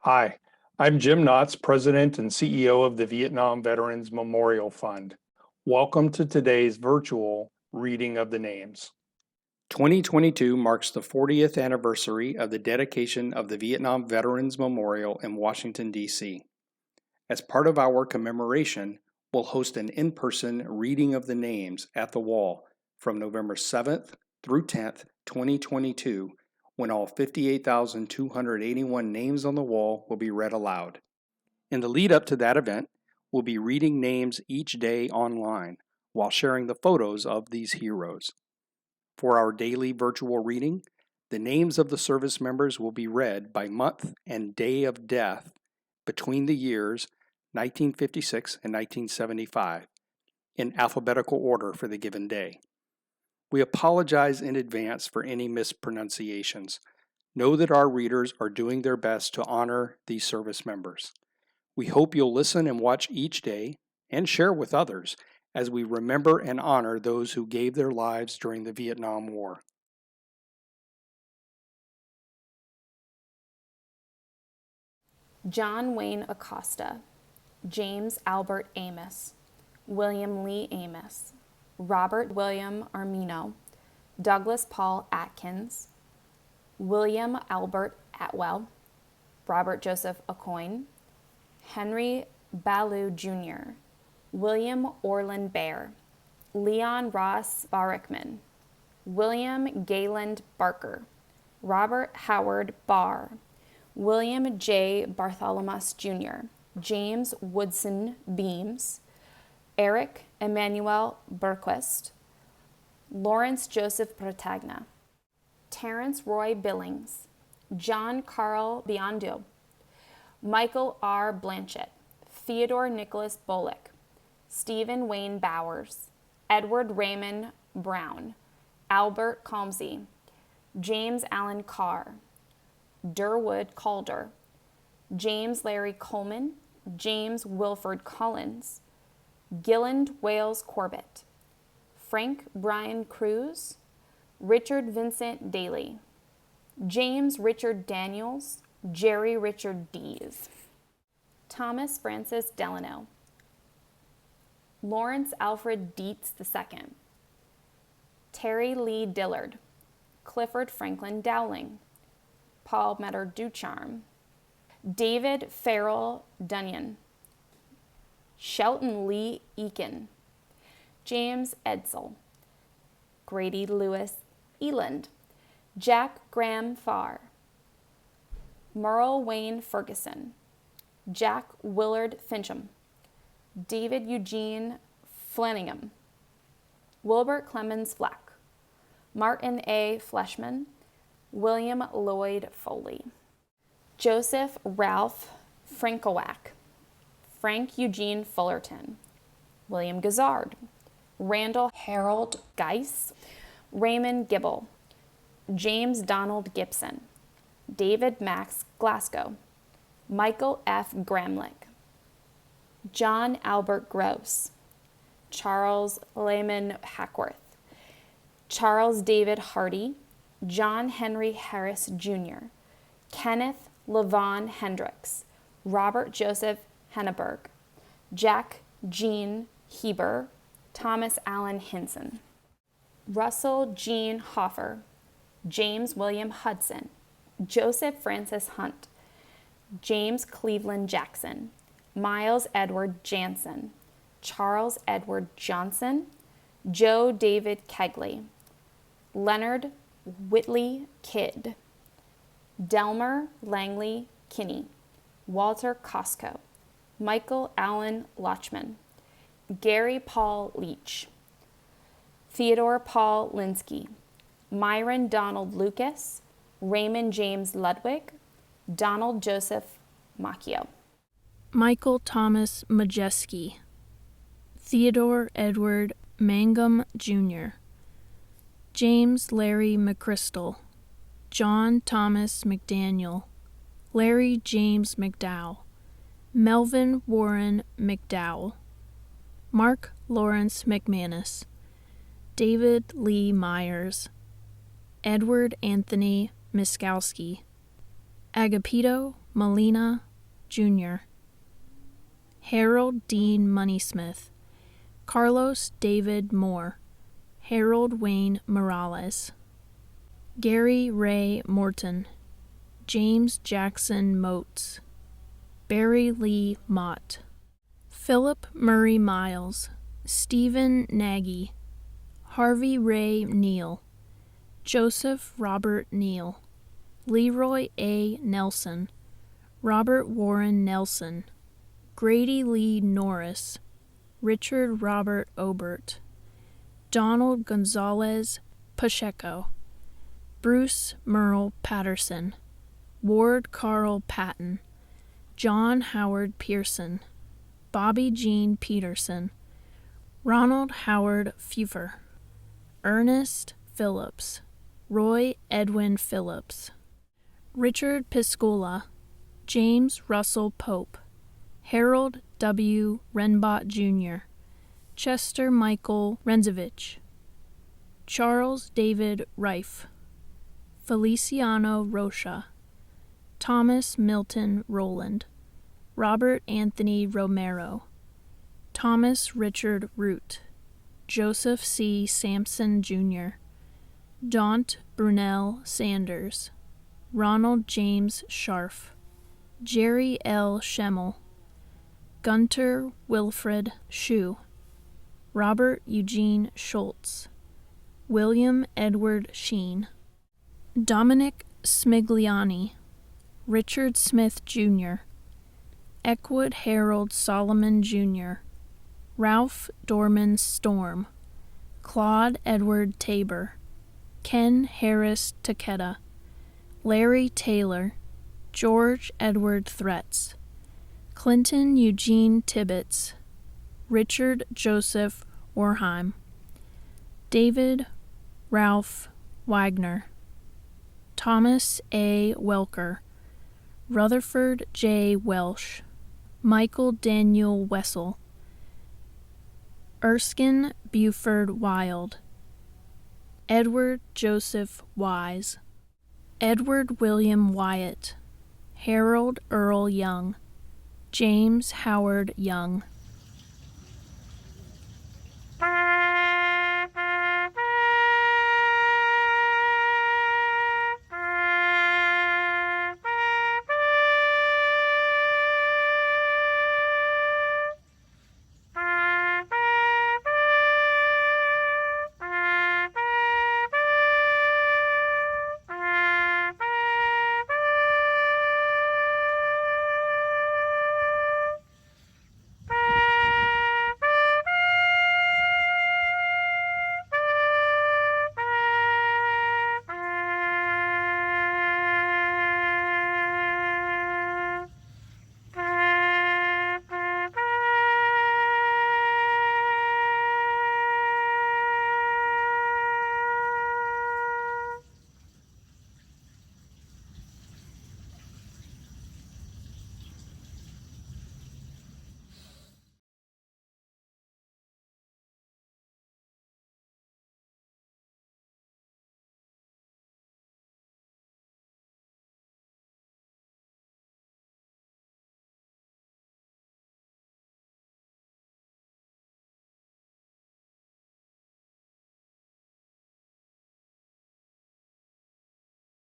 Hi, I'm Jim Knotts, President and CEO of the Vietnam Veterans Memorial Fund. Welcome to today's virtual reading of the names. 2022 marks the 40th anniversary of the dedication of the Vietnam Veterans Memorial in Washington, D.C. As part of our commemoration, we'll host an in-person reading of the names at the wall from November 7th through 10th, 2022, when all 58,281 names on the wall will be read aloud. In the lead up to that event, we'll be reading names each day online while sharing the photos of these heroes. For our daily virtual reading, the names of the service members will be read by month and day of death between the years 1956 and 1975 in alphabetical order for the given day. We apologize in advance for any mispronunciations. Know that our readers are doing their best to honor these service members. We hope you'll listen and watch each day and share with others as we remember and honor those who gave their lives during the Vietnam War. John Wayne Acosta, James Albert Amos, William Lee Amos, Robert William Armino, Douglas Paul Atkins, William Albert Atwell, Robert Joseph Aucoin, Henry Ballou Jr., William Orland Bear, Leon Ross Barackman, William Gayland Barker, Robert Howard Barr, William J. Bartholomew Jr., James Woodson Beams, Eric Emmanuel Berquist, Lawrence Joseph Protagna, Terrence Roy Billings, John Carl Biondo, Michael R. Blanchett, Theodore Nicholas Bullock, Stephen Wayne Bowers, Edward Raymond Brown, Albert Comsey, James Allen Carr, Durwood Calder, James Larry Coleman, James Wilford Collins, Gilland Wales Corbett, Frank Brian Cruz, Richard Vincent Daly, James Richard Daniels, Jerry Richard Dees, Thomas Francis Delano, Lawrence Alfred Dietz II, Terry Lee Dillard, Clifford Franklin Dowling, Paul Metter Ducharme, David Farrell Dunyan, Shelton Lee Eakin, James Edsel, Grady Lewis Eland, Jack Graham Farr, Merle Wayne Ferguson, Jack Willard Fincham, David Eugene Flanagan, Wilbert Clemens Flack, Martin A. Fleshman, William Lloyd Foley, Joseph Ralph Frankowak, Frank Eugene Fullerton, William Gizzard, Randall Harold Geis, Raymond Gibble, James Donald Gibson, David Max Glasgow, Michael F. Gramlich, John Albert Gross, Charles Lehman Hackworth, Charles David Hardy, John Henry Harris Jr., Kenneth Levon Hendricks, Robert Joseph Henneberg, Jack Jean Heber, Thomas Allen Hinson, Russell Jean Hoffer, James William Hudson, Joseph Francis Hunt, James Cleveland Jackson, Miles Edward Jansen, Charles Edward Johnson, Joe David Kegley, Leonard Whitley Kidd, Delmer Langley Kinney, Walter Costco, Michael Allen Lochman, Gary Paul Leach, Theodore Paul Linsky, Myron Donald Lucas, Raymond James Ludwig, Donald Joseph Macchio, Michael Thomas Majeski, Theodore Edward Mangum Jr., James Larry McChrystal, John Thomas McDaniel, Larry James McDowell, Melvin Warren McDowell, Mark Lawrence McManus, David Lee Myers, Edward Anthony Miskowski, Agapito Molina, Jr., Harold Dean Moneysmith, Carlos David Moore, Harold Wayne Morales, Gary Ray Morton, James Jackson Moats, Barry Lee Mott, Philip Murray Miles, Stephen Nagy, Harvey Ray Neal, Joseph Robert Neal, Leroy A. Nelson, Robert Warren Nelson, Grady Lee Norris, Richard Robert Obert, Donald Gonzalez Pacheco, Bruce Merle Patterson, Ward Carl Patton, John Howard Pearson, Bobby Jean Peterson, Ronald Howard Pfeiffer, Ernest Phillips, Roy Edwin Phillips, Richard Piscola, James Russell Pope, Harold W. Renbot Jr., Chester Michael Renzovich, Charles David Reif, Feliciano Rocha, Thomas Milton Rowland, Robert Anthony Romero, Thomas Richard Root, Joseph C. Sampson Jr., Daunt Brunel Sanders, Ronald James Scharf, Jerry L. Schemmel, Gunter Wilfred Shue, Robert Eugene Schultz, William Edward Sheen, Dominic Smigliani, Richard Smith Jr., Eckwood Harold Solomon Jr., Ralph Dorman Storm, Claude Edward Tabor, Ken Harris Takeda, Larry Taylor, George Edward Threats, Clinton Eugene Tibbetts, Richard Joseph Orheim, David Ralph Wagner, Thomas A. Welker, Rutherford J. Welsh, Michael Daniel Wessel, Erskine Buford Wild, Edward Joseph Wise, Edward William Wyatt, Harold Earl Young, James Howard Young,